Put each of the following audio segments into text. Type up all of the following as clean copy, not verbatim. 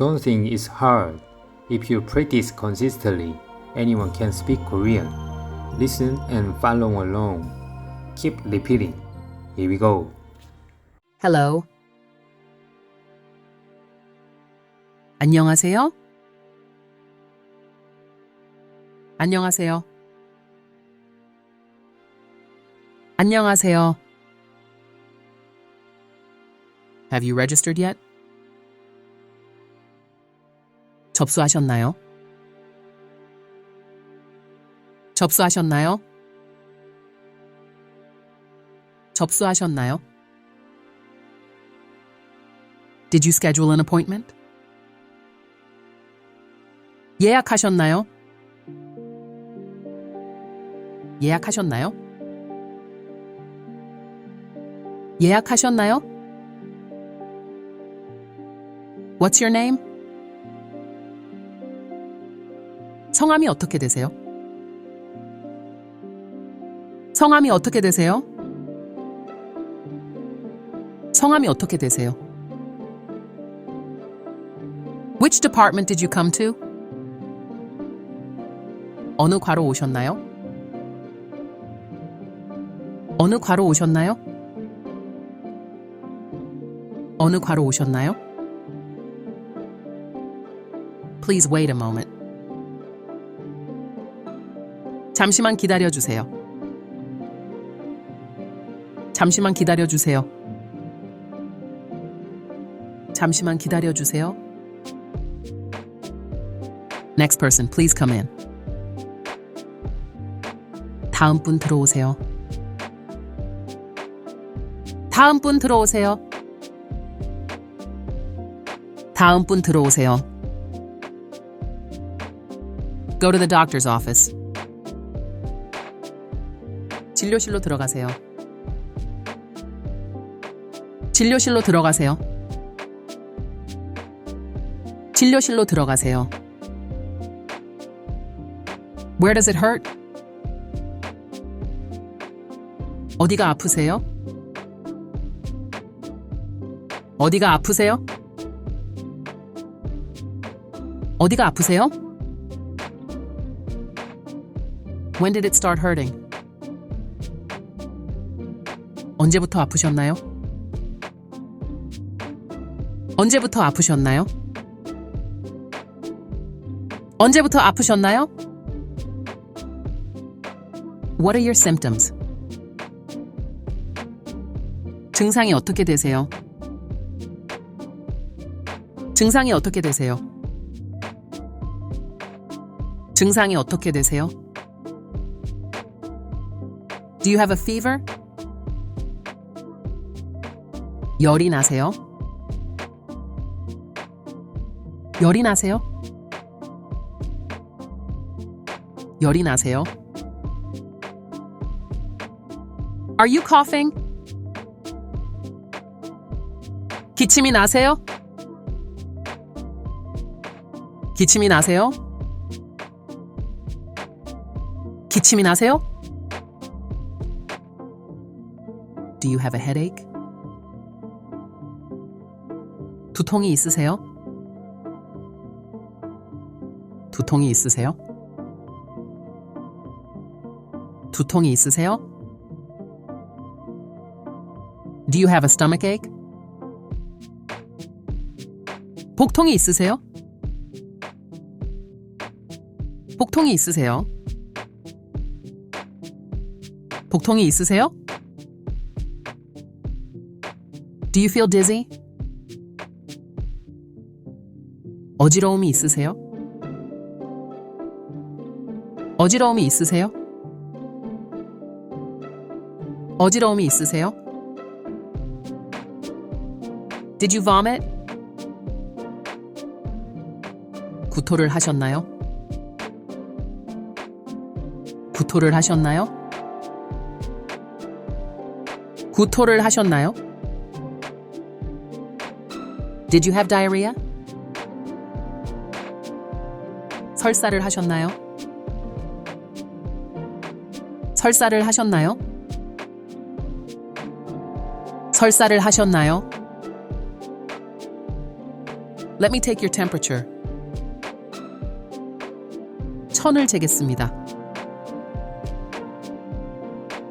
Don't think it's hard. If you practice consistently, anyone can speak Korean. Listen and follow along. Keep repeating. Here we go. Hello. 안녕하세요. 안녕하세요. 안녕하세요. Have you registered yet? 접수하셨나요? 접수하셨나요? 접수하셨나요? Did you schedule an appointment? 예약하셨나요? 예약하셨나요? 예약하셨나요? What's your name? 성함이 어떻게 되세요? 성함이 어떻게 되세요? 성함이 어떻게 되세요? Which department did you come to? 어느 과로 오셨나요? 어느 과로 오셨나요? 어느 과로 오셨나요? Please wait a moment. 잠시만 기다려주세요. 잠시만 기다려주세요. 잠시만 기다려주세요. Next person, please come in. 다음 분 들어오세요. 다음 분 들어오세요. 다음 분 들어오세요. Go to the doctor's office. 진료실로 들어가세요. 진료실로 들어가세요. 진료실로 들어가세요. Where does it hurt? 어디가 아프세요? 어디가 아프세요? 어디가 아프세요? When did it start hurting? 언제부터 아프셨나요? 언제부터 아프셨나요? 언제부터 아프셨나요? What are your symptoms? 증상이 어떻게 되세요? 증상이 어떻게 되세요? 증상이 어떻게 되세요? Do you have a fever? 열이 나세요? 열이 나세요? 열이 나세요? Are you coughing? 기침이 나세요? 기침이 나세요? 기침이 나세요? Do you have a headache? 두통이 있으세요? 두통이 있으세요? 두통이 있으세요? Do you have a stomachache? 복통이 있으세요? 복통이 있으세요? 복통이 있으세요? Do you feel dizzy? 어지러움이 있으세요? 어지러움이 있으세요? 어지러움이 있으세요? Did you vomit? 구토를 하셨나요? 구토를 하셨나요? 구토를 하셨나요? Did you have diarrhea? 설사를 하셨나요? 설사를 하셨나요? 설사를 하셨나요? Let me take your temperature. 천을 재겠습니다.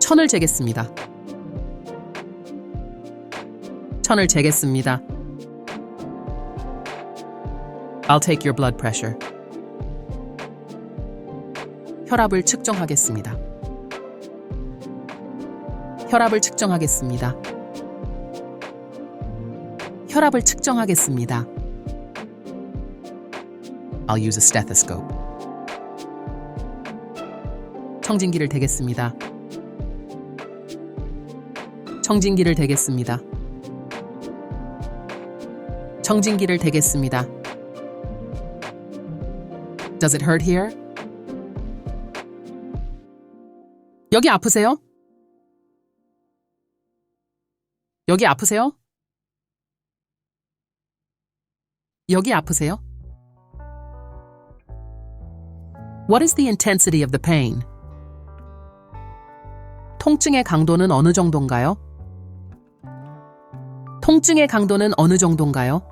천을 재겠습니다. 천을 재겠습니다. I'll take your blood pressure. 혈압을 측정하겠습니다. 혈압을 측정하겠습니다. 혈압을 측정하겠습니다. I'll use a stethoscope. 청진기를 대겠습니다. 청진기를 대겠습니다. 청진기를 대겠습니다. Does it hurt here? 여기 아프세요? 여기 아프세요? 여기 아프세요? What is the intensity of the pain? 통증의 강도는 어느 정도인가요? 통증의 강도는 어느 정도인가요?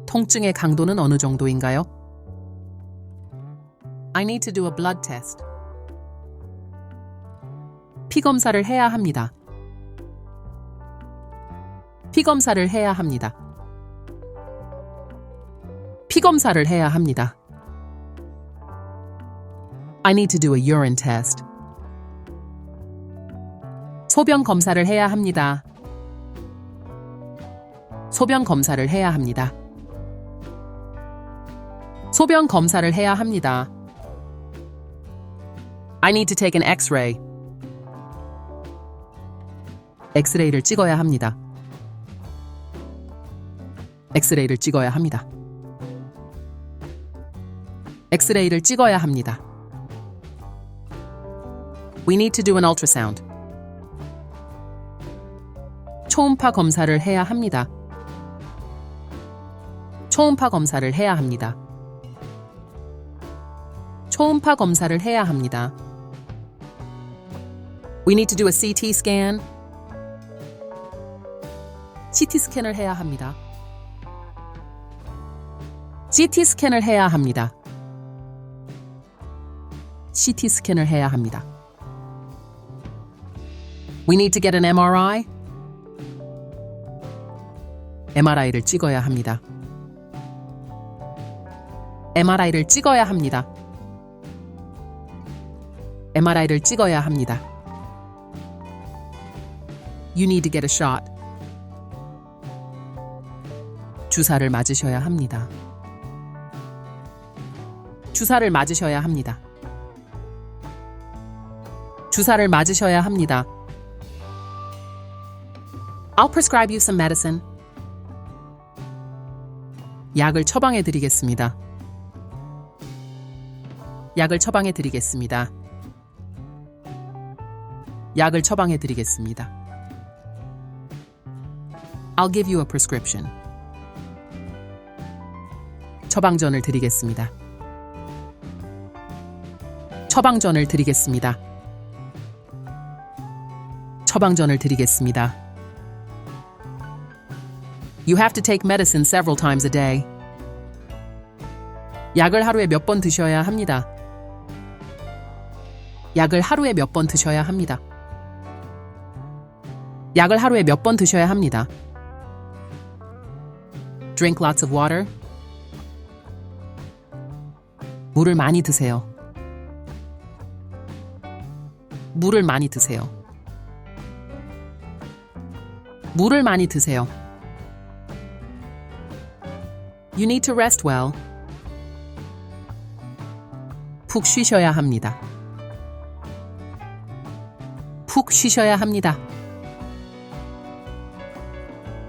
통증의 강도는 어느 정도인가요? I need to do a blood test. 피 검사를 해야 합니다. 피 검사를 해야 합니다. 피 검사를 해야 합니다. I need to do a urine test. 소변 검사를 해야 합니다. 소변 검사를 해야 합니다. 소변 검사를 해야 합니다. I need to take an X-ray. 엑스레이를 찍어야 합니다. 엑스레이를 찍어야 합니다. 엑스레이를 찍어야 합니다. We need to do an ultrasound. 초음파 검사를 해야 합니다. 초음파 검사를 해야 합니다. 초음파 검사를 해야 합니다. We need to do a CT scan. CT 스캔을 해야 합니다. CT 스캔을 해야 합니다. CT 스캔을 해야 합니다. We need to get an MRI. MRI를 찍어야 합니다. MRI를 찍어야 합니다. MRI를 찍어야 합니다. You need to get a shot. 주사를 맞으셔야 합니다. 주사를 맞으셔야 합니다. 주사를 맞으셔야 합니다. I'll prescribe you some medicine. 약을 처방해 드리겠습니다. 약을 처방해 드리겠습니다. 약을 처방해 드리겠습니다. I'll give you a prescription. 처방전을 드리겠습니다. 처방전을 드리겠습니다. 처방전을 드리겠습니다. You have to take medicine several times a day. 약을 하루에 몇 번 드셔야 합니다. 약을 하루에 몇 번 드셔야 합니다. 약을 하루에 몇 번 드셔야 합니다. Drink lots of water. 물을 많이 드세요. 물을 많이 드세요. 물을 많이 드세요. You need to rest well. 푹 쉬셔야 합니다. 푹 쉬셔야 합니다.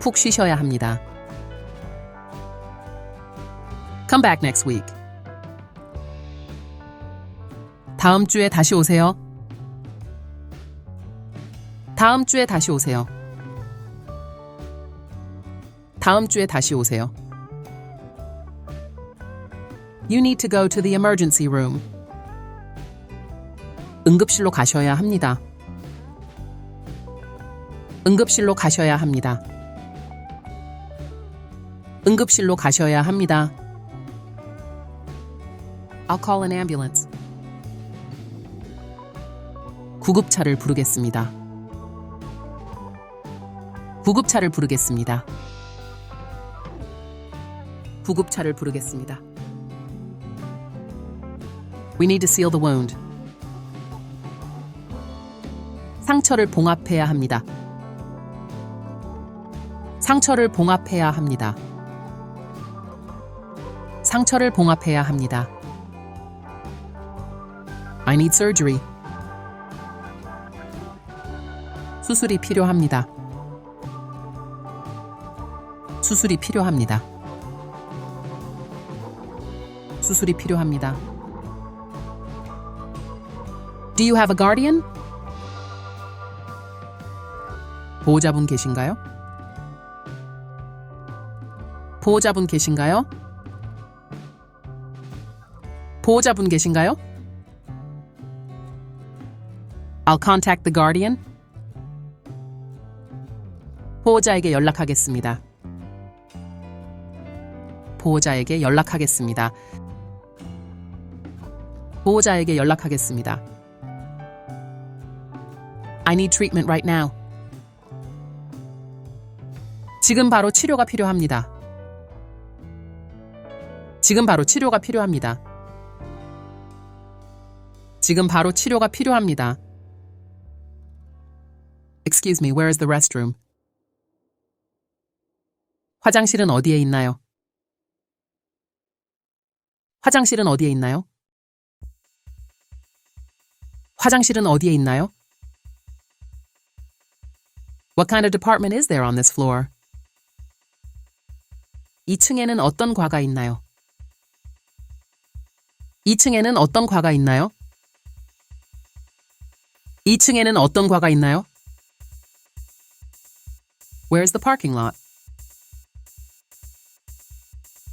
푹 쉬셔야 합니다. Come back next week. 다음 주에 다시 오세요. 다음 주에 다시 오세요. 다음 주에 다시 오세요. You need to go to the emergency room. 응급실로 가셔야 합니다. 응급실로 가셔야 합니다. 응급실로 가셔야 합니다. I'll call an ambulance. 구급차를 부르겠습니다. 구급차를 부르겠습니다. 구급차를 부르겠습니다. We need to seal the wound. 상처를 봉합해야 합니다. 상처를 봉합해야 합니다. 상처를 봉합해야 합니다. I need surgery. 수술이 필요합니다. 수술이 필요합니다. 수술이 필요합니다. Do you have a guardian? 보호자분 계신가요? 보호자분 계신가요? 보호자분 계신가요? I'll contact the guardian. 보호자에게 연락하겠습니다. 보호자에게 연락하겠습니다. 보호자에게 연락하겠습니다. I need treatment right now. 지금 바로 치료가 필요합니다. 지금 바로 치료가 필요합니다. 지금 바로 치료가 필요합니다. Excuse me, where is the restroom? 화장실은 어디에 있나요? 화장실은 어디에 있나요? 화장실은 어디에 있나요? What kind of department is there on this floor? 2층에는 어떤 과가 있나요? 2층에는 어떤 과가 있나요? 2층에는 어떤 과가 있나요? Where's the parking lot?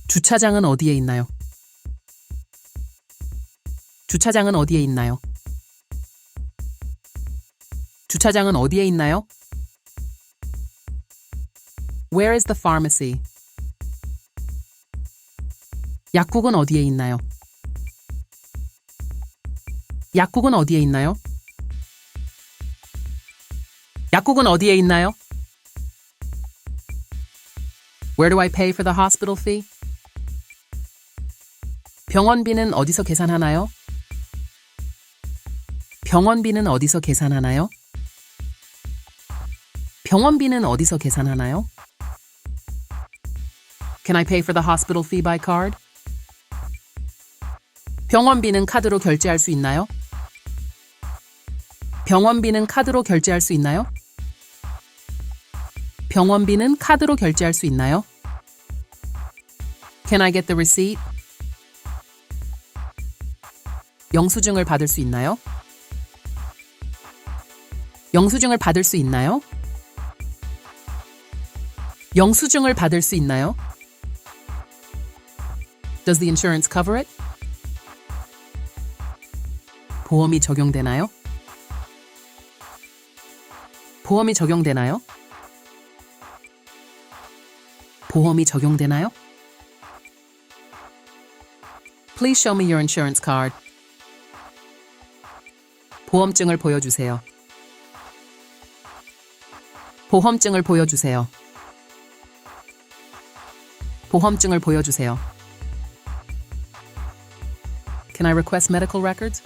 주차장은 어디에 있나요? 주차장은 어디에 있나요? 주차장은 어디에 있나요? Where is the pharmacy? 약국은 어디에 있나요? 약국은 어디에 있나요? 약국은 어디에 있나요? Where do I pay for the hospital fee? 병원비는 어디서 계산하나요? 병원비는 어디서 계산하나요? 병원비는 어디서 계산하나요? Can I pay for the hospital fee by card? 병원비는 카드로 결제할 수 있나요? 병원비는 카드로 결제할 수 있나요? 병원비는 카드로 결제할 수 있나요? Can I get the receipt? 영수증을 받을 수 있나요? 영수증을 받을 수 있나요? 영수증을 받을 수 있나요? Does the insurance cover it? 보험이 적용되나요? 보험이 적용되나요? 보험이 적용되나요? Please show me your insurance card. 보험증을 보여주세요. 보험증을 보여주세요. 보험증을 보여주세요. Can I request medical records?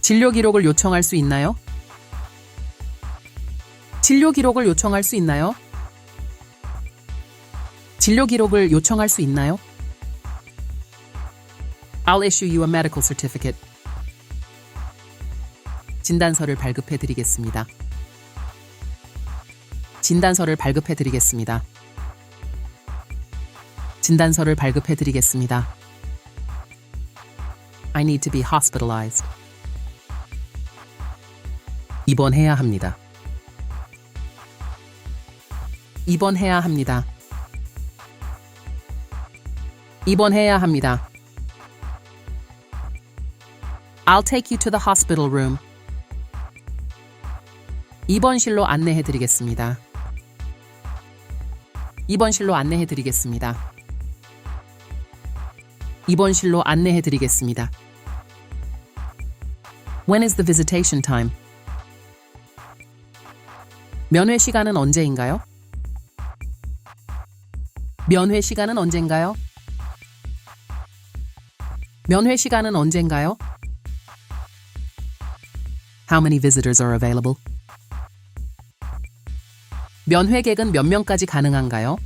진료 기록을 요청할 수 있나요? 진료 기록을 요청할 수 있나요? 진료 기록을 요청할 수 있나요? I'll issue you a medical certificate. 진단서를 발급해 드리겠습니다. 진단서를 발급해 드리겠습니다. 진단서를 발급해 드리겠습니다. I need to be hospitalized. 입원해야 합니다. 입원해야 합니다. 입원해야 합니다. I'll take you to the hospital room. 입원실로 안내해 드리겠습니다. 입원실로 안내해 드리겠습니다. 입원실로 안내해 드리겠습니다. When is the visitation time? 면회 시간은 언제인가요? 면회 시간은 언젠가요? 면회 시간은 언젠가요? How many visitors are available? 면회객은 몇 명까지 가능한가요?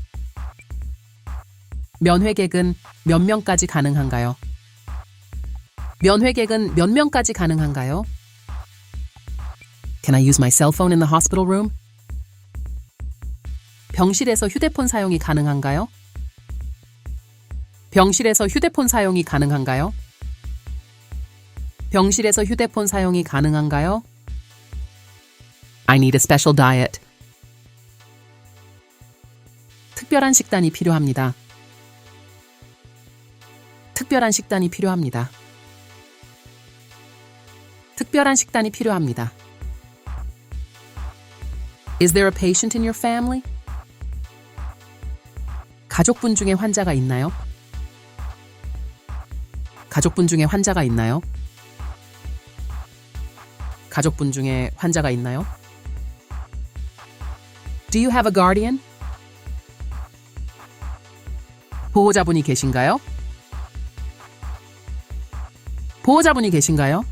면회객은 몇 명까지 가능한가요? 면회객은 몇 명까지 가능한가요? Can I use my cell phone in the hospital room? 병실에서 휴대폰 사용이 가능한가요? 병실에서 휴대폰 사용이 가능한가요? 병실에서 휴대폰 사용이 가능한가요? I need a special diet. 특별한 식단이 필요합니다. 특별한 식단이 필요합니다. 특별한 식단이 필요합니다. Is there a patient in your family? 가족분 중에 환자가 있나요? 가족분 중에 환자가 있나요? 가족분 중에 환자가 있나요? Do you have a guardian? 보호자분이 계신가요? 보호자분이 계신가요?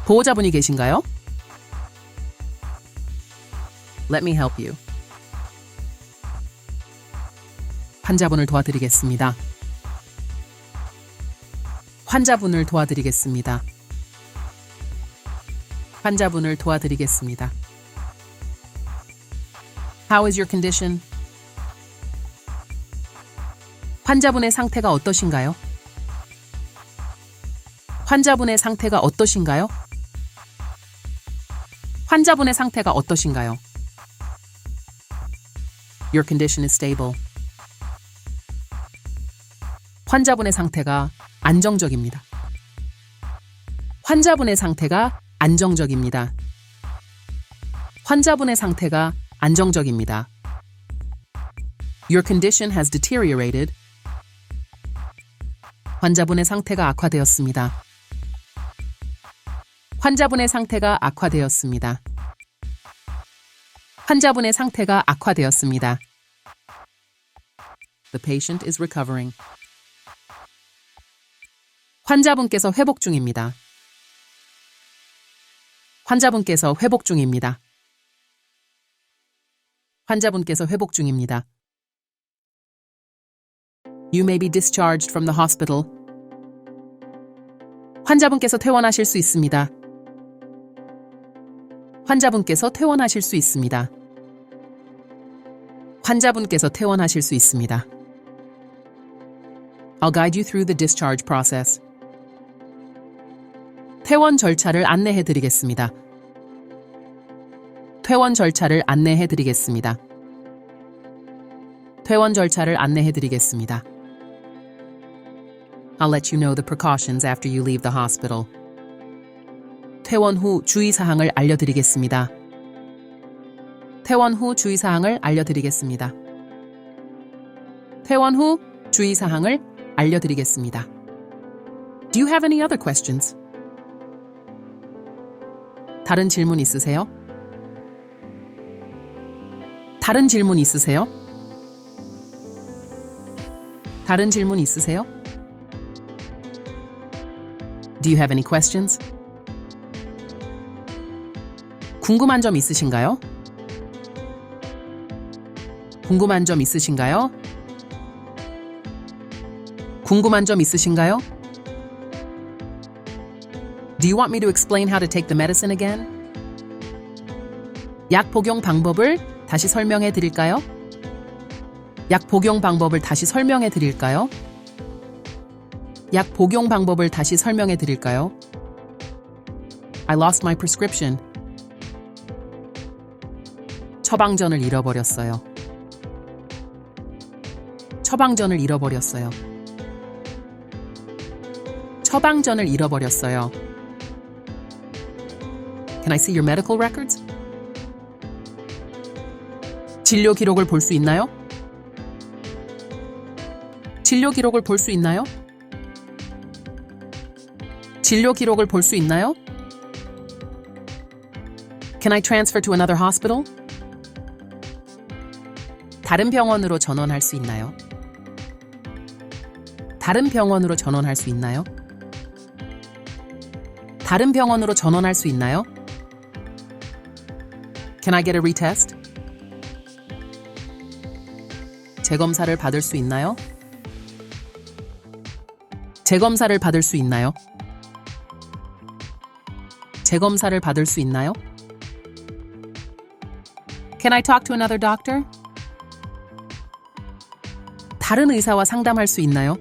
보호자분이 계신가요? Let me help you. 환자분을 도와드리겠습니다. 환자분을 도와드리겠습니다. 환자분을 도와드리겠습니다. How is your condition? 환자분의 상태가 어떠신가요? 환자분의 상태가 어떠신가요? 환자분의 상태가 어떠신가요? Your condition is stable. 환자분의 상태가 안정적입니다. 환자분의 상태가 안정적입니다. 환자분의 상태가 안정적입니다. Your condition has deteriorated. 환자분의 상태가 악화되었습니다. 환자분의 상태가 악화되었습니다. 환자분의 상태가 악화되었습니다. The patient is recovering. 환자분께서 회복 중입니다. 환자분께서 회복 중입니다. 환자분께서 회복 중입니다. You may be discharged from the hospital. 환자분께서 퇴원하실 수 있습니다. 환자분께서 퇴원하실 수 있습니다. 환자분께서 퇴원하실 수 있습니다. I'll guide you through the discharge process. 퇴원 절차를 안내해 드리겠습니다. 퇴원 절차를 안내해 드리겠습니다. 퇴원 절차를 안내해 드리겠습니다. I'll let you know the precautions after you leave the hospital. 퇴원 후 주의사항을 알려드리겠습니다. 퇴원 후 주의사항을 알려드리겠습니다. 퇴원 후 주의사항을 알려드리겠습니다. Do you have any other questions? 다른 질문 있으세요? 다른 질문 있으세요? 다른 질문 있으세요? Do you have any questions? 궁금한 점 있으신가요? 궁금한 점 있으신가요? 궁금한 점 있으신가요? Do you want me to explain how to take the medicine again? 약 복용 방법을 다시 설명해 드릴까요? 약 복용 방법을 다시 설명해 드릴까요? 약 복용 방법을 다시 설명해 드릴까요? I lost my prescription. 처방전을 잃어버렸어요. 처방전을 잃어버렸어요. 처방전을 잃어버렸어요. Can I see your medical records? 진료 기록을 볼 수 있나요? 진료 기록을 볼 수 있나요? 진료 기록을 볼 수 있나요? Can I transfer to another hospital? 다른 병원으로 전원할 수 있나요? 다른 병원으로 전원할 수 있나요? 다른 병원으로 전원할 수 있나요? Can I get a retest? 재검사를 받을 수 있나요? 재검사를 받을 수 있나요? 재검사를 받을 수 있나요? Can I talk to another doctor? 다른 의사와 상담할 수 있나요?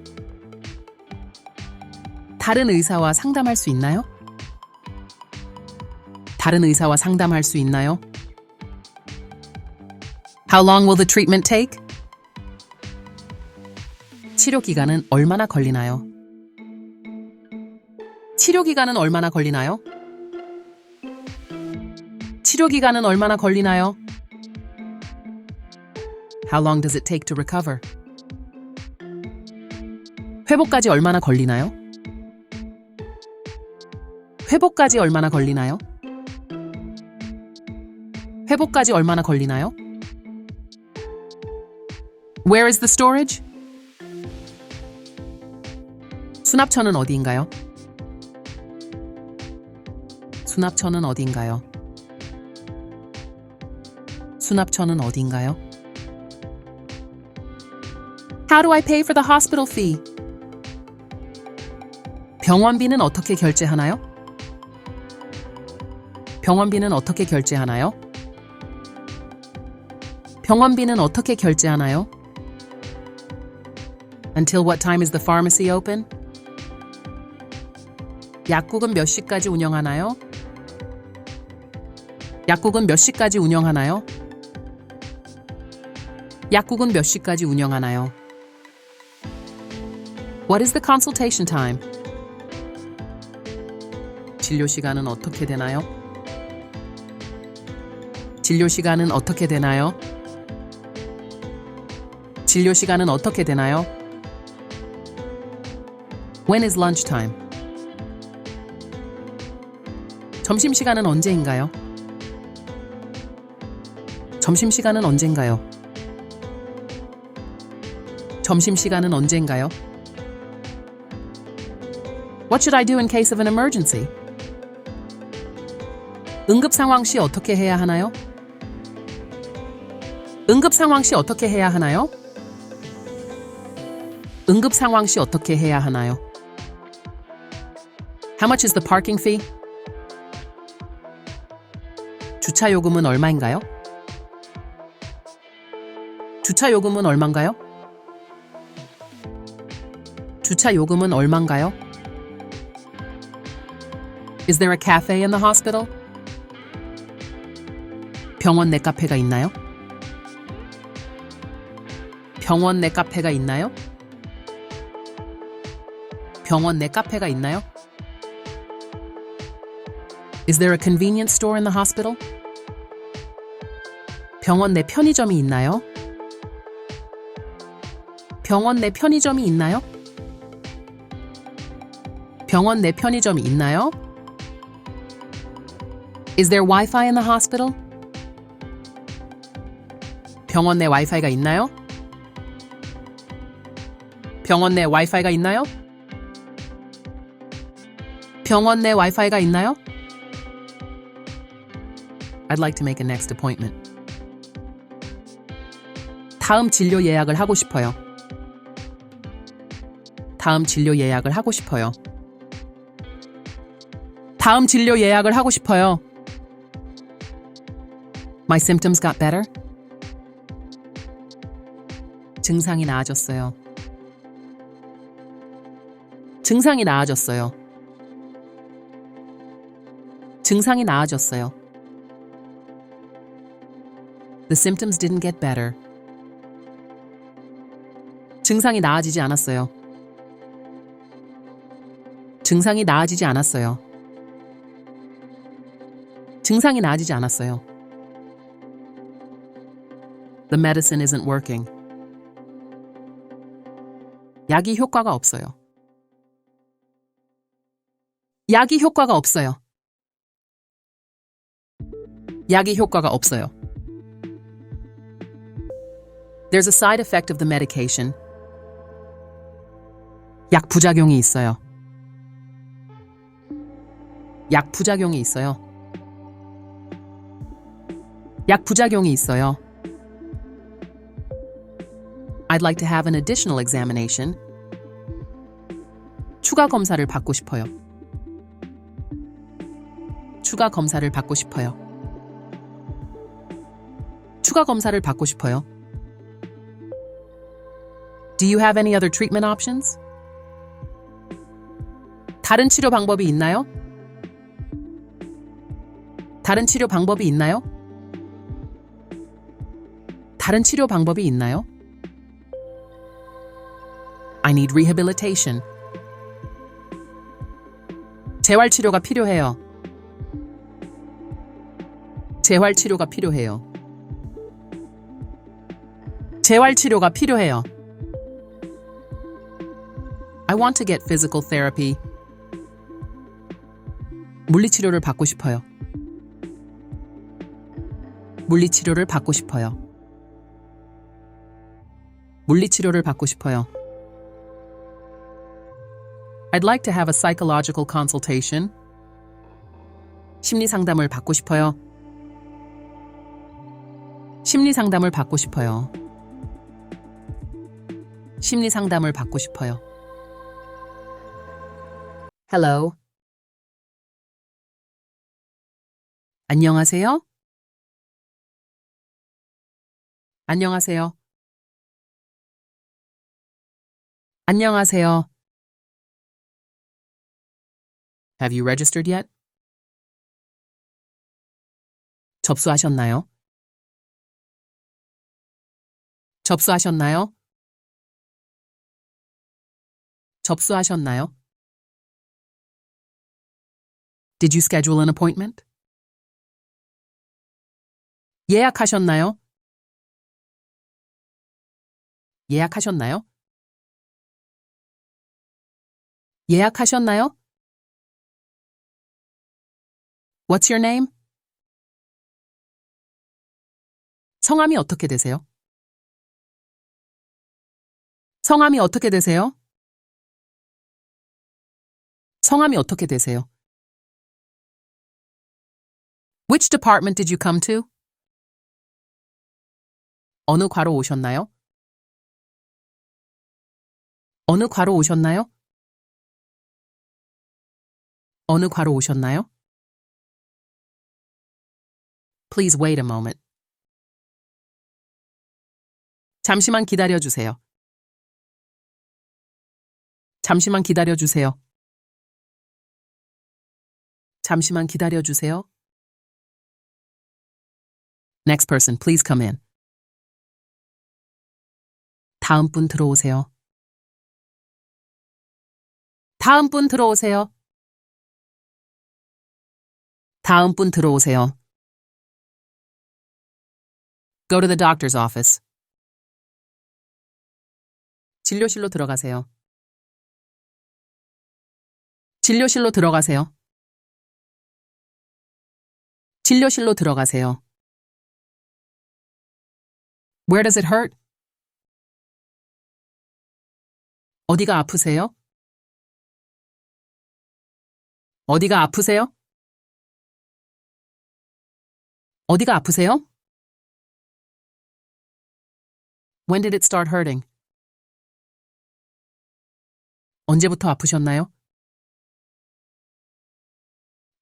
다른 의사와 상담할 수 있나요? 다른 의사와 상담할 수 있나요? How long will the treatment take? 치료 기간은 얼마나 걸리나요? 치료 기간은 얼마나 걸리나요? 치료 기간은 얼마나 걸리나요? How long does it take to recover? 회복까지 얼마나 걸리나요? 회복까지 얼마나 걸리나요? 회복까지 얼마나 걸리나요? Where is the storage? 수납처는 어디인가요? 수납처는 어디인가요? 수납처는 어디인가요? How do I pay for the hospital fee? 병원비는 어떻게 결제하나요? 병원비는 어떻게 결제하나요? 병원비는 어떻게 결제하나요? Until what time is the pharmacy open? 약국은 몇 시까지 운영하나요? 약국은 몇 시까지 운영하나요? 약국은 몇 시까지 운영하나요? What is the consultation time? 진료 시간은 어떻게 되나요? 진료 시간은 어떻게 되나요? 진료 시간은 어떻게 되나요? When is lunch time? 점심 시간은 언제인가요? 점심 시간은 언젠가요? 점심 시간은 언젠가요? What should I do in case of an emergency? 응급 상황 시 어떻게 해야 하나요? 응급 상황 시 어떻게 해야 하나요? 응급 상황 시 어떻게 해야 하나요? How much is the parking fee? 주차 요금은 얼마인가요? 주차 요금은 얼마인가요? 주차 요금은 얼마인가요? Is there a cafe in the hospital? 병원 내 카페가 있나요? 병원 내 카페가 있나요? 병원 내 카페가 있나요? Is there a convenience store in the hospital? 병원 내 편의점이 있나요? 병원 내 편의점이 있나요? 병원 내 편의점이 있나요? Is there Wi-Fi in the hospital? 병원 내 와이파이가 있나요? 병원 내 와이파이가 있나요? 병원 내 와이파이가 있나요? I'd like to make a next appointment. 다음 진료 예약을 하고 싶어요. 다음 진료 예약을 하고 싶어요. 다음 진료 예약을 하고 싶어요. My symptoms got better. 증상이 나아졌어요. 증상이 나아졌어요. 증상이 나아졌어요. The symptoms didn't get better. 증상이 나아지지 않았어요. 증상이 나아지지 않았어요. 증상이 나아지지 않았어요. The medicine isn't working. 약이 효과가 없어요. 약이 효과가 없어요. 약이 효과가 없어요. There's a side effect of the medication. 약 부작용이 있어요. 약 부작용이 있어요. 약 부작용이 있어요. I'd like to have an additional examination. 추가 검사를 받고 싶어요. 추가 검사를 받고 싶어요. 추가 검사를 받고 싶어요. Do you have any other treatment options? 다른 치료 방법이 있나요? 다른 치료 방법이 있나요? 다른 치료 방법이 있나요? I need rehabilitation. 재활치료가 필요해요. 재활치료가 필요해요. 재활치료가 필요해요. I want to get physical therapy. 물리치료를 받고 싶어요. 물리치료를 받고 싶어요. 물리치료를 받고 싶어요. I'd like to have a psychological consultation. 심리 상담을 받고 싶어요. 심리 상담을 받고 싶어요. 심리 상담을 받고 싶어요. Hello. 안녕하세요. 안녕하세요. 안녕하세요. Have you registered yet? 접수하셨나요? 접수하셨나요? 접수하셨나요? Did you schedule an appointment? 예약하셨나요? 예약하셨나요? 예약하셨나요? What's your name? 성함이 어떻게 되세요? 성함이 어떻게 되세요? 성함이 어떻게 되세요? Which department did you come to? 어느 과로 오셨나요? 어느 과로 오셨나요? 어느 과로 오셨나요? Please wait a moment. 잠시만 기다려주세요. 잠시만 기다려주세요. 잠시만 기다려주세요. Next person, please come in. 다음 분 들어오세요. 다음 분 들어오세요. 다음 분 들어오세요. Go to the doctor's office. 진료실로 들어가세요. 진료실로 들어가세요. 진료실로 들어가세요. Where does it hurt? 어디가 아프세요? 어디가 아프세요? 어디가 아프세요? When did it start hurting? 언제부터 아프셨나요?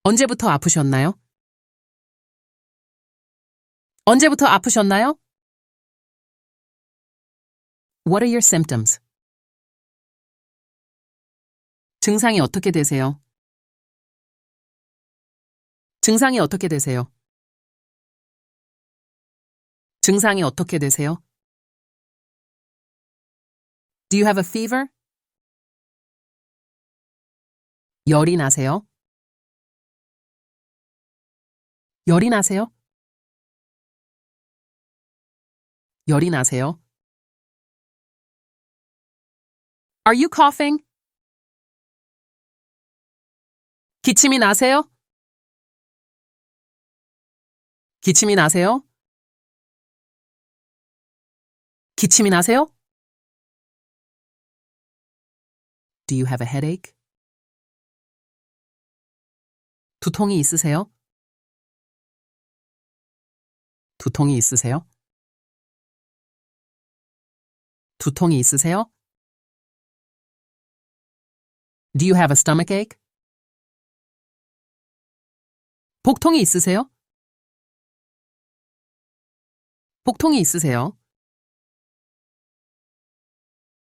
언제부터 아프셨나요? 언제부터 아프셨나요? What are your symptoms? 증상이 어떻게 되세요? 증상이 어떻게 되세요? 증상이 어떻게 되세요? Do you have a fever? 열이 나세요? 열이 나세요? 열이 나세요? Are you coughing? 기침이 나세요? 기침이 나세요? 기침이 나세요? Do you have a headache? 두통이 있으세요? 두통이 있으세요? 두통이 있으세요? Do you have a stomachache? 복통이 있으세요? 복통이 있으세요?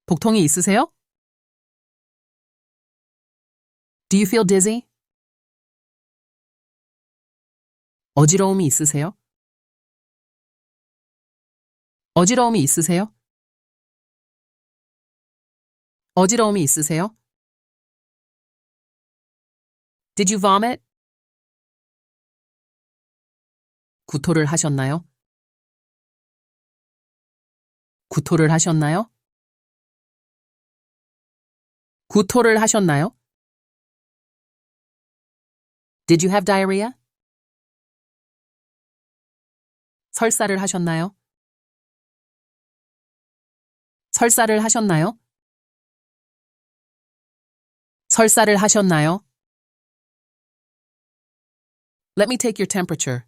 복통이 있으세요? Do you feel dizzy? 어지러움이 있으세요? 어지러움이 있으세요? 어지러움이 있으세요? Did you vomit? 구토를 하셨나요? 구토를 하셨나요? 구토를 하셨나요? Did you have diarrhea? 설사를 하셨나요? 설사를 하셨나요? 설사를 하셨나요? Let me take your temperature.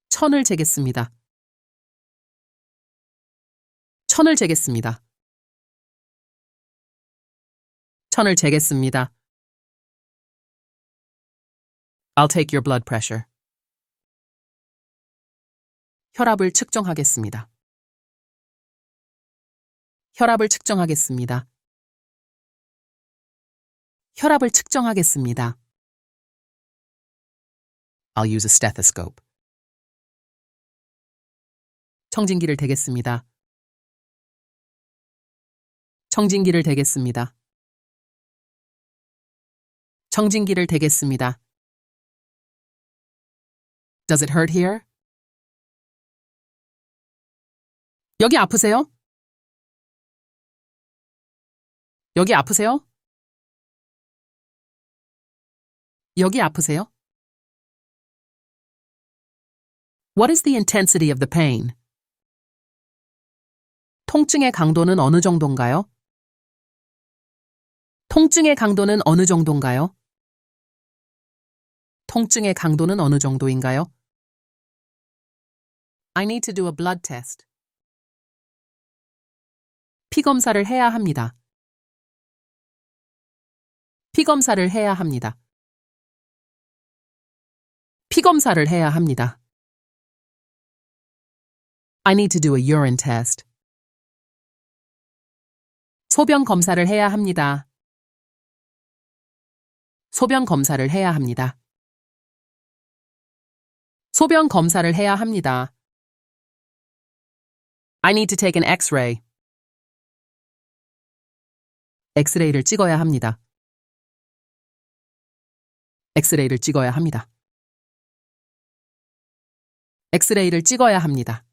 천을 재겠습니다. 천을 재겠습니다. 천을 재겠습니다. I'll take your blood pressure. 혈압을 측정하겠습니다. 혈압을 측정하겠습니다. 혈압을 측정하겠습니다. I'll use a stethoscope. 청진기를 대겠습니다. 청진기를 대겠습니다. 청진기를 대겠습니다. Does it hurt here? 여기 아프세요? 여기 아프세요? 여기 아프세요? What is the intensity of the pain? 통증의 강도는 어느 정도인가요? 통증의 강도는 어느 정도인가요? 통증의 강도는 어느 정도인가요? I need to do a blood test. 피 검사를 해야 합니다. 피 검사를 해야 합니다. 피 검사를 해야 합니다. I need to do a urine test. 소변 검사를 해야 합니다. 소변 검사를 해야 합니다. 소변 검사를 해야 합니다. I need to take an X-ray. 엑스레이를 찍어야 합니다. 엑스레이를 찍어야 합니다. 엑스레이를 찍어야 합니다.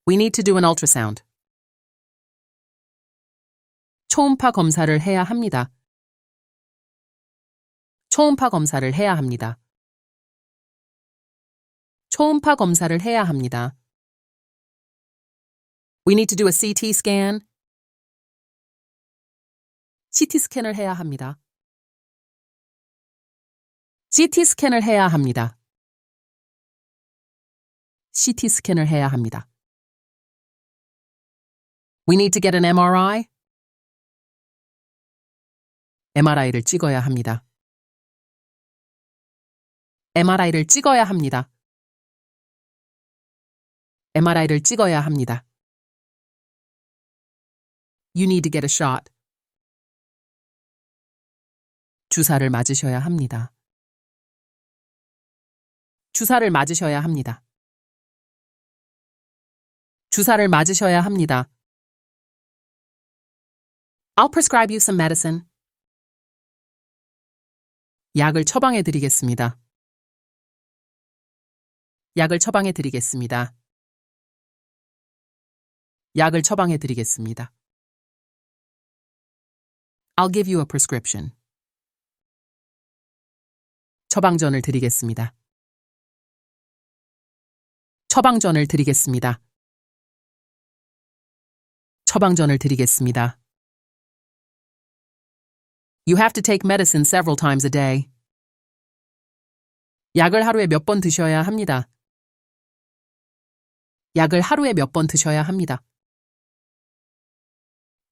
We need to do an ultrasound. 초음파 검사를 해야 합니다. 초음파 검사를 해야 합니다. 초음파 검사를 해야 합니다. We need to do a CT scan. CT 스캔을 해야 합니다. CT 스캔을 해야 합니다. CT 스캔을 해야 합니다. We need to get an MRI. MRI를 찍어야 합니다. MRI를 찍어야 합니다. MRI를 찍어야 합니다. You need to get a shot. 주사를 맞으셔야 합니다. 주사를 맞으셔야 합니다. 주사를 맞으셔야 합니다. I'll prescribe you some medicine. 약을 처방해 드리겠습니다. 약을 처방해 드리겠습니다. 약을 처방해 드리겠습니다. I'll give you a prescription. 처방전을 드리겠습니다. 처방전을 드리겠습니다. 처방전을 드리겠습니다. You have to take medicine several times a day. 약을 하루에 몇 번 드셔야 합니다. 약을 하루에 몇 번 드셔야 합니다.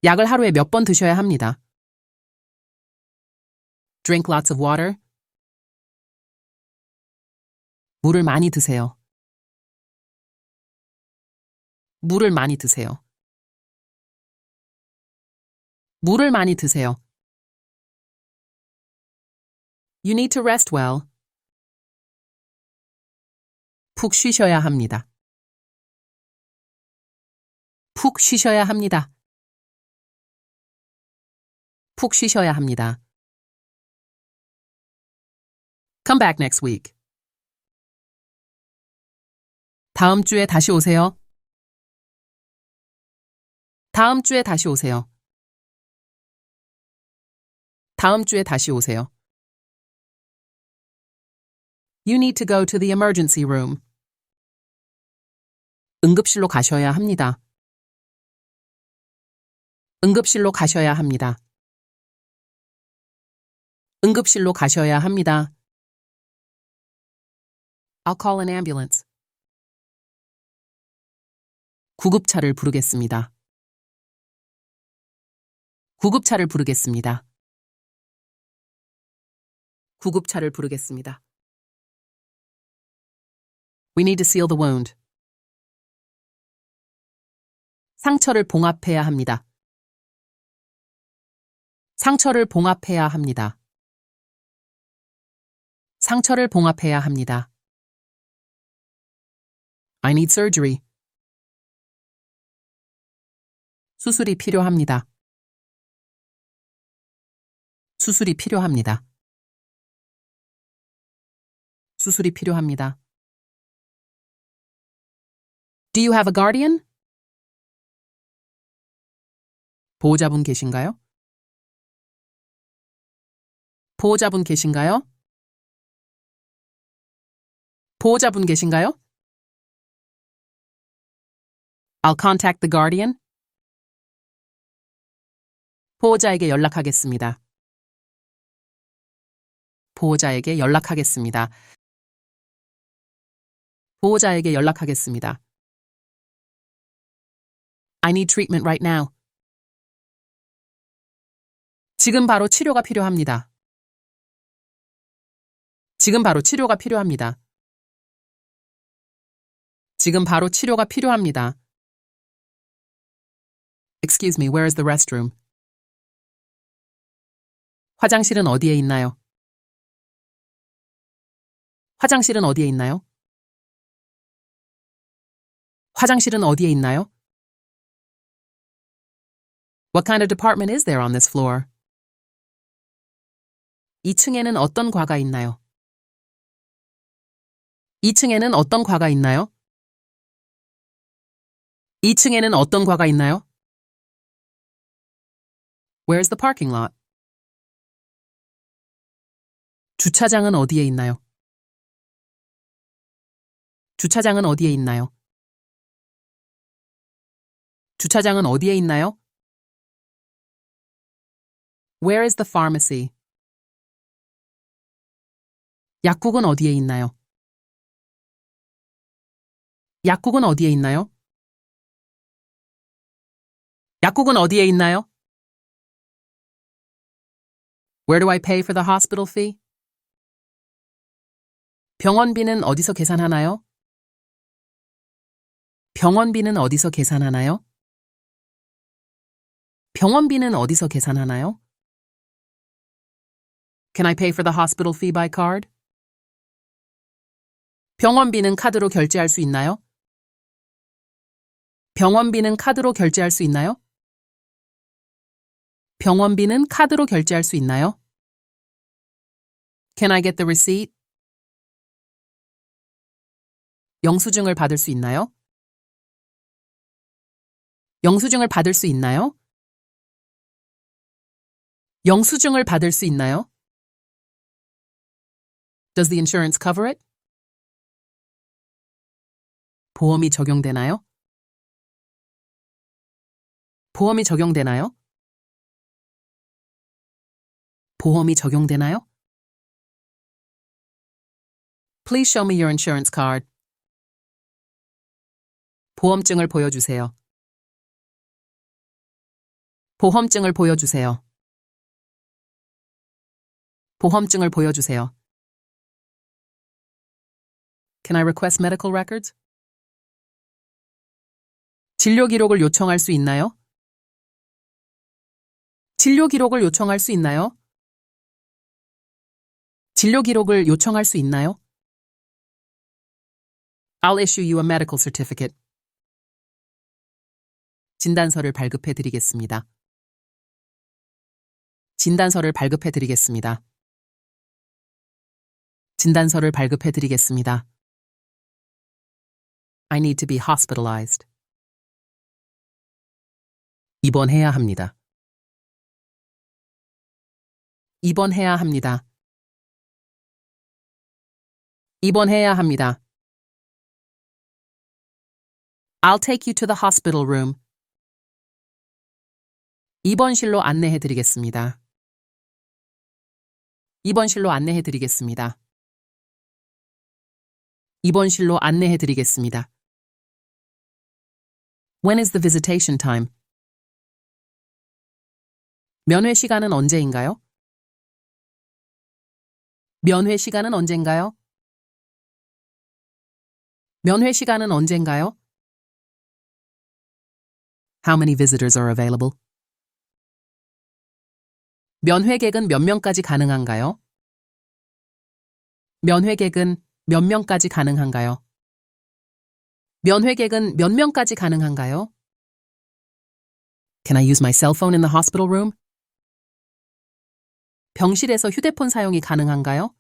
약을 하루에 몇 번 드셔야 합니다. Drink lots of water. 물을 많이 드세요. 물을 많이 드세요. 물을 많이 드세요. You need to rest well. 푹 쉬셔야 합니다. 푹 쉬셔야 합니다. 푹 쉬셔야 합니다. Come back next week. 다음 주에 다시 오세요. 다음 주에 다시 오세요. 다음 주에 다시 오세요. You need to go to the emergency room. 응급실로 가셔야 합니다. 응급실로 가셔야 합니다. 응급실로 가셔야 합니다. I'll call an ambulance. 구급차를 부르겠습니다. 구급차를 부르겠습니다. 구급차를 부르겠습니다. We need to seal the wound. 상처를 봉합해야 합니다. 상처를 봉합해야 합니다. 상처를 봉합해야 합니다. I need surgery. 수술이 필요합니다. 수술이 필요합니다. 수술이 필요합니다. Do you have a guardian? 보호자분 계신가요? 보호자분 계신가요? 보호자분 계신가요? I'll contact the guardian. 보호자에게 연락하겠습니다. 보호자에게 연락하겠습니다. 보호자에게 연락하겠습니다. I need treatment right now. 지금 바로 치료가 필요합니다. 지금 바로 치료가 필요합니다. 지금 바로 치료가 필요합니다. Excuse me, where is the restroom? 화장실은 어디에 있나요? 화장실은 어디에 있나요? 화장실은 어디에 있나요? What kind of department is there on this floor? 2층에는 어떤 과가 있나요? 2층에는 어떤 과가 있나요? 2층에는 어떤 과가 있나요? Where's the parking lot? 주차장은 어디에 있나요? 주차장은 어디에 있나요? 주차장은 어디에 있나요? Where is the pharmacy? 약국은 어디에 있나요? 약국은 어디에 있나요? 약국은 어디에 있나요? Where do I pay for the hospital fee? 병원비는 어디서 계산하나요? 병원비는 어디서 계산하나요? 병원비는 어디서 계산하나요? Can I pay for the hospital fee by card? 병원비는 카드로 결제할 수 있나요? 병원비는 카드로 결제할 수 있나요? 병원비는 카드로 결제할 수 있나요? Can I get the receipt? 영수증을 받을 수 있나요? 영수증을 받을 수 있나요? 영수증을 받을 수 있나요? Does the insurance cover it? 보험이 적용되나요? 보험이 적용되나요? 보험이 적용되나요? Please show me your insurance card. 보험증을 보여주세요. 보험증을 보여주세요. 보험증을 보여주세요. Can I request medical records? 진료 기록을 요청할 수 있나요? 진료 기록을 요청할 수 있나요? 진료 기록을 요청할 수 있나요? I'll issue you a medical certificate. 진단서를 발급해 드리겠습니다. 진단서를 발급해 드리겠습니다. 진단서를 발급해 드리겠습니다. I need to be hospitalized. 입원해야 합니다. 입원해야 합니다. 입원해야 합니다. I'll take you to the hospital room. 입원실로 안내해 드리겠습니다. 입원실로 안내해 드리겠습니다. 입원실로 안내해 드리겠습니다. When is the visitation time? 면회 시간은 언제인가요? 면회 시간은 언젠가요? 면회 시간은 언젠가요? How many visitors are available? 면회객은 몇 명까지 가능한가요? 면회객은 몇 명까지 가능한가요? 면회객은 몇 명까지 가능한가요? Can I use my cell phone in the hospital room? 병실에서 휴대폰 사용이 가능한가요?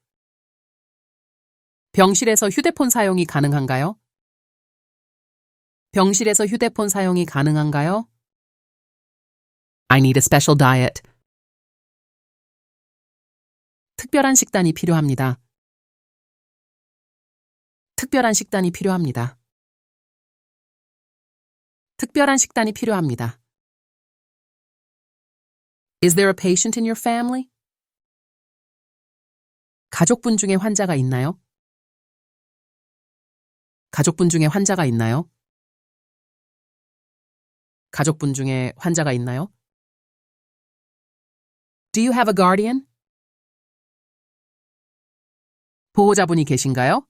병실에서 휴대폰 사용이 가능한가요? 병실에서 휴대폰 사용이 가능한가요? I need a special diet. 특별한 식단이 필요합니다. 특별한 식단이 필요합니다. 특별한 식단이 필요합니다. Is there a patient in your family? 가족분 중에 환자가 있나요? 가족분 중에 환자가 있나요? 가족분 중에 환자가 있나요? Do you have a guardian? 보호자분이 계신가요?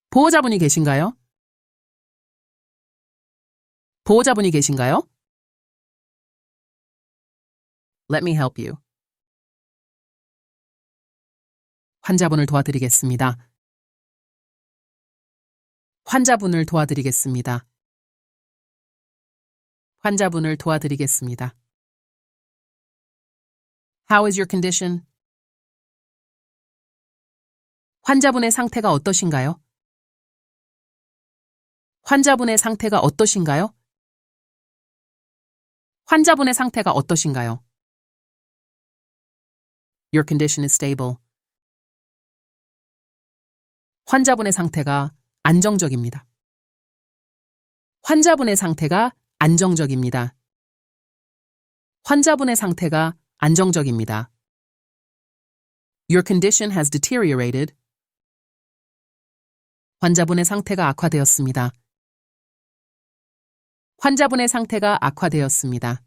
보호자분이 계신가요? 보호자분이 계신가요? Let me help you. 환자분을 도와드리겠습니다. 환자분을 도와드리겠습니다. 환자분을 도와드리겠습니다. How is your condition? 환자분의 상태가 어떠신가요? 환자분의 상태가 어떠신가요? 환자분의 상태가 어떠신가요? Your condition is stable. 환자분의 상태가 안정적입니다. 환자분의 상태가 안정적입니다. 환자분의 상태가 안정적입니다. Your condition has deteriorated. 환자분의 상태가 악화되었습니다. 환자분의 상태가 악화되었습니다.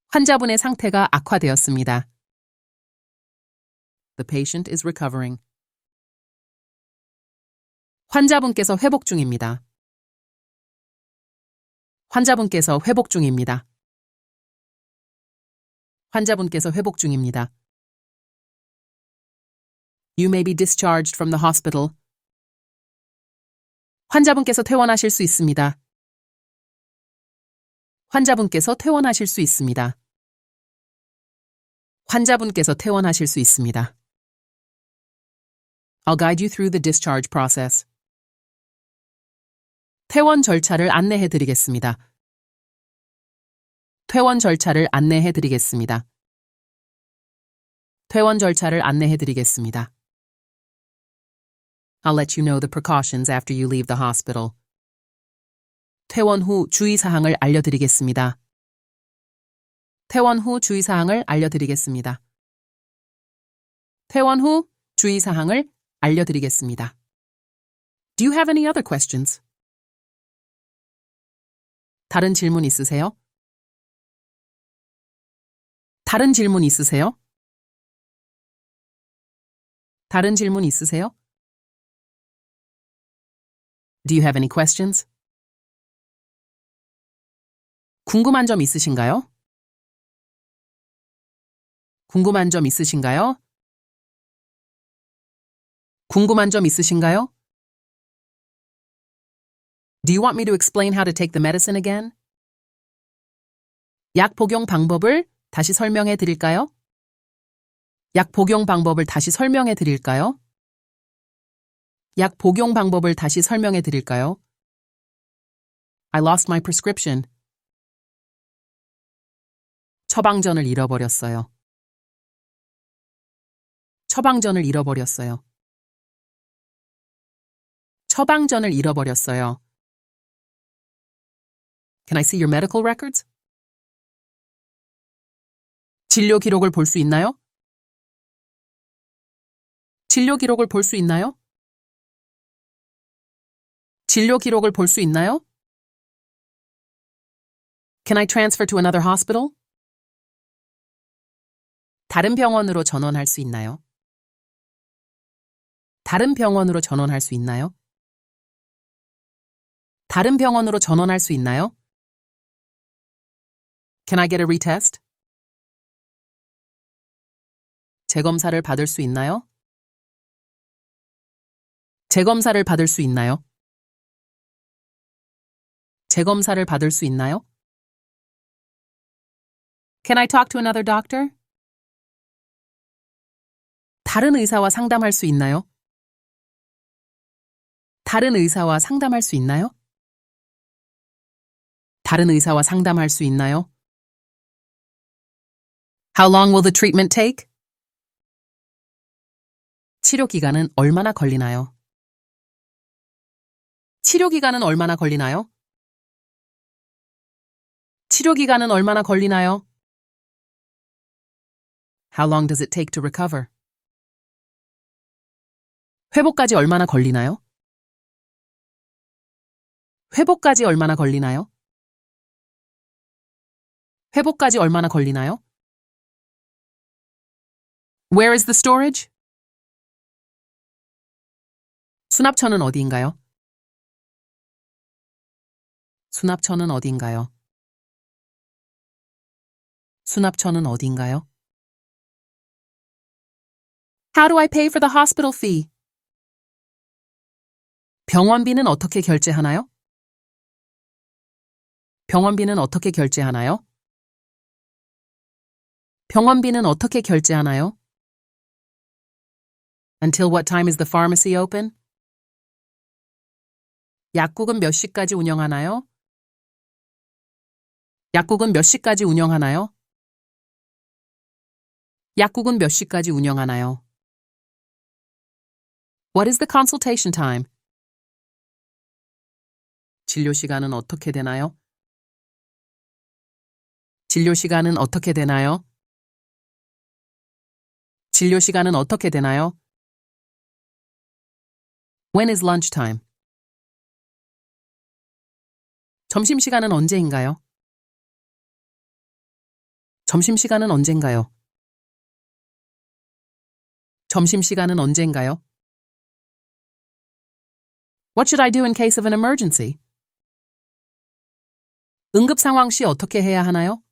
환자분의 상태가 악화되었습니다. The patient is recovering. 환자분께서 회복 중입니다. 환자분께서 회복 중입니다. 환자분께서 회복 중입니다. You may be discharged from the hospital. 환자분께서 퇴원하실 수 있습니다. 환자분께서 퇴원하실 수 있습니다. 환자분께서 퇴원하실 수 있습니다. I'll guide you through the discharge process. 퇴원 절차를 안내해 드리겠습니다. 퇴원 절차를 안내해 드리겠습니다. 퇴원 절차를 안내해 드리겠습니다. I'll let you know the precautions after you leave the hospital. 퇴원 후 주의사항을 알려드리겠습니다. 퇴원 후 주의사항을 알려드리겠습니다. 퇴원 후 주의사항을 알려드리겠습니다. Do you have any other questions? 다른 질문 있으세요? 다른 질문 있으세요? 다른 질문 있으세요? Do you have any questions? 궁금한 점 있으신가요? 궁금한 점 있으신가요? 궁금한 점 있으신가요? Do you want me to explain how to take the medicine again? 약 복용 방법을 다시 설명해 드릴까요? 약 복용 방법을 다시 설명해 드릴까요? 약 복용 방법을 다시 설명해 드릴까요? I lost my prescription. 처방전을 잃어버렸어요. 처방전을 잃어버렸어요. 처방전을 잃어버렸어요. Can I see your medical records? 진료 기록을 볼 수 있나요? 진료 기록을 볼 수 있나요? 진료 기록을 볼 수 있나요? Can I transfer to another hospital? 다른 병원으로 전원할 수 있나요? 다른 병원으로 전원할 수 있나요? 다른 병원으로 전원할 수 있나요? Can I get a retest? 재검사를 받을 수 있나요? 재검사를 받을 수 있나요? 재검사를 받을 수 있나요? Can I talk to another doctor? 다른 의사와 상담할 수 있나요? 다른 의사와 상담할 수 있나요? 다른 의사와 상담할 수 있나요? How long will the treatment take? 치료 기간은 얼마나 걸리나요? 치료 기간은 얼마나 걸리나요? 치료 기간은 얼마나 걸리나요? How long does it take to recover? 회복까지 얼마나 걸리나요? 회복까지 얼마나 걸리나요? 회복까지 얼마나 걸리나요? Where is the storage? 수납처는 어디인가요? 수납처는 어디인가요? 수납처는 어디인가요? How do I pay for the hospital fee? 병원비는 어떻게 결제하나요? 병원비는 어떻게 결제하나요? 병원비는 어떻게 결제하나요? Until what time is the pharmacy open? 약국은 몇 시까지 운영하나요? 약국은 몇 시까지 운영하나요? 약국은 몇 시까지 운영하나요? What is the consultation time? 진료 시간은 어떻게 되나요? 진료 시간은 어떻게 되나요? 진료 시간은 어떻게 되나요? When is lunch time? 점심시간은 언제인가요? 점심시간은 언젠가요? 점심시간은 언젠가요? What should I do in case of an emergency? 응급 상황 시 어떻게 해야 하나요?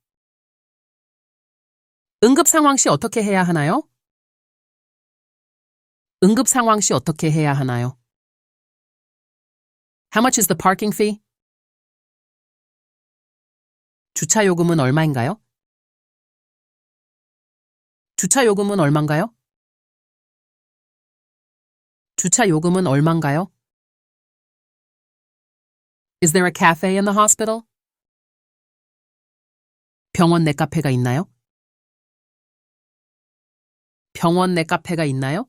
응급 상황 시 어떻게 해야 하나요? 응급 상황 시 어떻게 해야 하나요? How much is the parking fee? 주차 요금은 얼마인가요? 주차 요금은 얼마인가요? 주차 요금은 얼만가요? Is there a cafe in the hospital? 병원 내 카페가 있나요? 병원 내 카페가 있나요?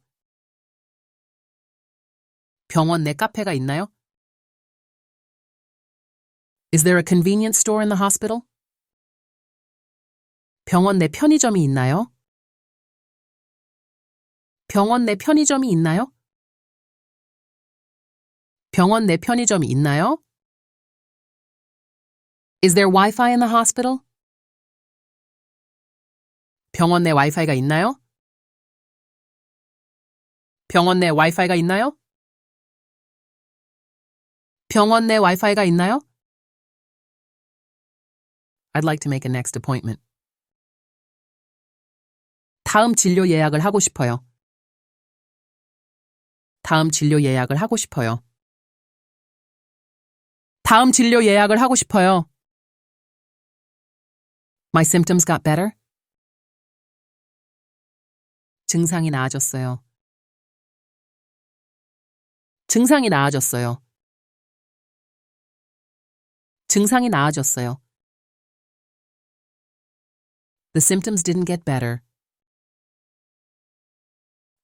병원 내 카페가 있나요? Is there a convenience store in the hospital? 병원 내 편의점이 있나요? 병원 내 편의점이 있나요? 병원 내 편의점이 있나요? Is there Wi-Fi in the hospital? 병원 내 와이파이가 있나요? 병원 내 와이파이가 있나요? 병원 내 와이파이가 있나요? I'd like to make a next appointment. 다음 진료 예약을 하고 싶어요. 다음 진료 예약을 하고 싶어요. 다음 진료 예약을 하고 싶어요. My symptoms got better. 증상이 나아졌어요. 증상이 나아졌어요. 증상이 나아졌어요. The symptoms didn't get better.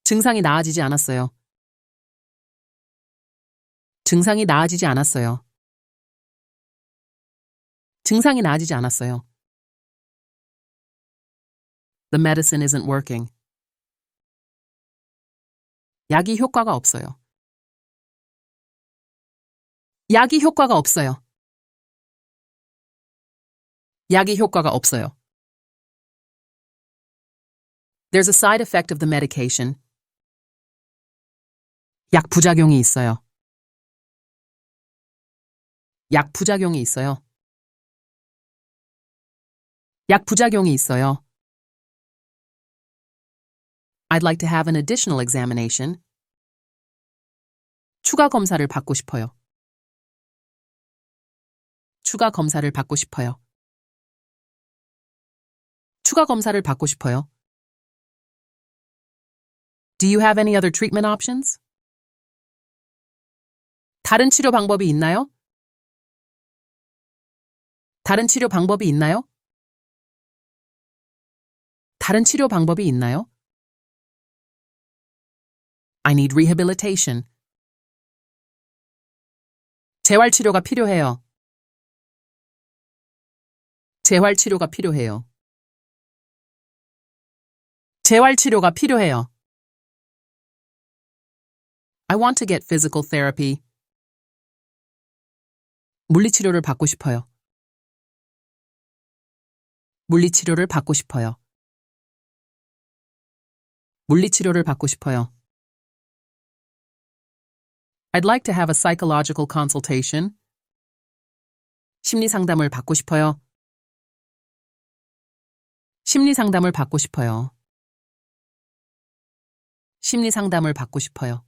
증상이 나아지지 않았어요. 증상이 나아지지 않았어요. 증상이 나아지지 않았어요. The medicine isn't working. 약이 효과가 없어요. 약이 효과가 없어요. 약이 효과가 없어요. There's a side effect of the medication. 약 부작용이 있어요. 약 부작용이 있어요. 약 부작용이 있어요. I'd like to have an additional examination. 추가 검사를 받고 싶어요. 추가 검사를 받고 싶어요. 추가 검사를 받고 싶어요. Do you have any other treatment options? 다른 치료 방법이 있나요? 다른 치료 방법이 있나요? 다른 치료 방법이 있나요? I need rehabilitation. 재활치료가 필요해요. 재활치료가 필요해요. 재활치료가 필요해요. I want to get physical therapy. 물리치료를 받고 싶어요. 물리치료를 받고 싶어요. 물리치료를 받고 싶어요. I'd like to have a psychological consultation. 심리상담을 받고 싶어요. 심리상담을 받고 싶어요. 심리상담을 받고 싶어요.